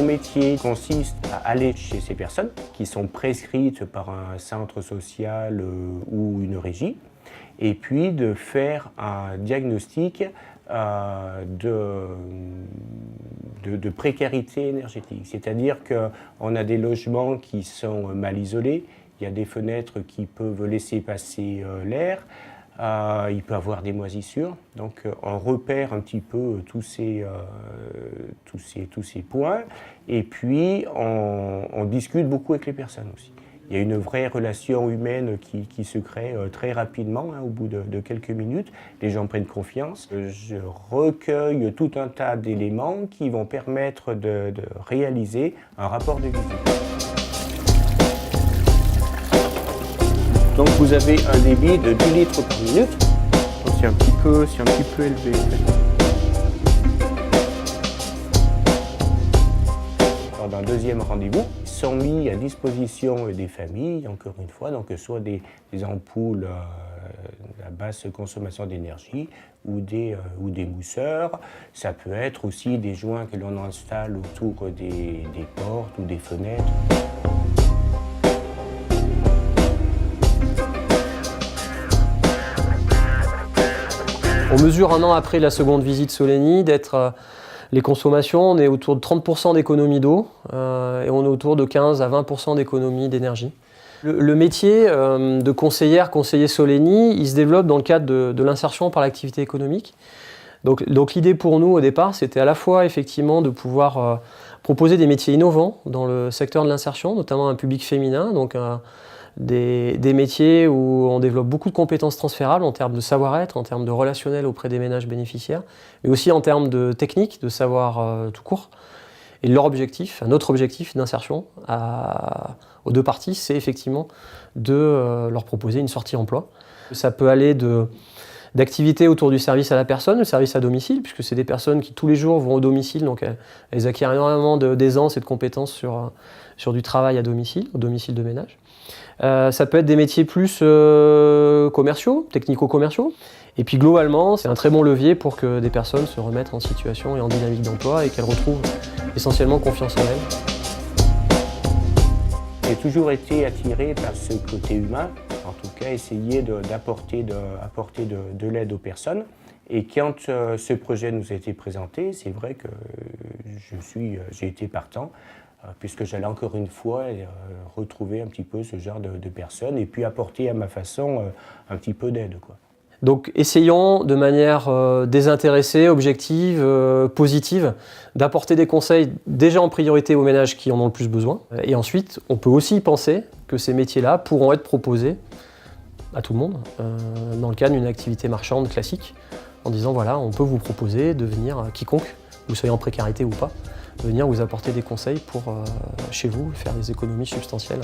métier consiste à aller chez ces personnes qui sont prescrites par un centre social ou une régie, et puis de faire un diagnostic de précarité énergétique. C'est-à-dire qu'on a des logements qui sont mal isolés, il y a des fenêtres qui peuvent laisser passer l'air, il peut y avoir des moisissures, donc on repère un petit peu tous ces points, et puis on discute beaucoup avec les personnes aussi. Il y a une vraie relation humaine qui se crée très rapidement, au bout de quelques minutes. Les gens prennent confiance. Je recueille tout un tas d'éléments qui vont permettre de réaliser un rapport de visite. Donc vous avez un débit de 10 litres par minute. Donc c'est un petit peu élevé. Lors d'un deuxième rendez-vous, ils sont mis à disposition des familles, encore une fois, donc soit des ampoules à basse consommation d'énergie ou des mousseurs. Ça peut être aussi des joints que l'on installe autour des portes ou des fenêtres. On mesure un an après la seconde visite Solenni d'être les consommations, on est autour de 30% d'économie d'eau et on est autour de 15 à 20% d'économie d'énergie. Le métier de conseiller Solenni, il se développe dans le cadre de l'insertion par l'activité économique. Donc l'idée pour nous au départ, c'était à la fois effectivement de pouvoir proposer des métiers innovants dans le secteur de l'insertion, notamment un public féminin, donc des métiers où on développe beaucoup de compétences transférables en termes de savoir-être, en termes de relationnel auprès des ménages bénéficiaires, mais aussi en termes de technique, de savoir tout court. Et notre objectif d'insertion aux deux parties, c'est effectivement de leur proposer une sortie emploi. Ça peut aller d'activités autour du service à la personne, le service à domicile, puisque c'est des personnes qui tous les jours vont au domicile, donc elles acquièrent énormément d'aisance et de compétences sur du travail à domicile, au domicile de ménage. Ça peut être des métiers plus commerciaux, technico-commerciaux. Et puis globalement, c'est un très bon levier pour que des personnes se remettent en situation et en dynamique d'emploi et qu'elles retrouvent essentiellement confiance en elles. J'ai toujours été attiré par ce côté humain, en tout cas essayer d'apporter de l'aide aux personnes. Et quand ce projet nous a été présenté, c'est vrai que j'ai été partant, puisque j'allais encore une fois retrouver un petit peu ce genre de personnes et puis apporter à ma façon un petit peu d'aide, quoi. Donc essayons de manière désintéressée, objective, positive, d'apporter des conseils déjà en priorité aux ménages qui en ont le plus besoin. Et ensuite, on peut aussi penser que ces métiers-là pourront être proposés à tout le monde dans le cadre d'une activité marchande classique, en disant voilà, on peut vous proposer de venir, quiconque, vous soyez en précarité ou pas, de venir vous apporter des conseils pour chez vous faire des économies substantielles.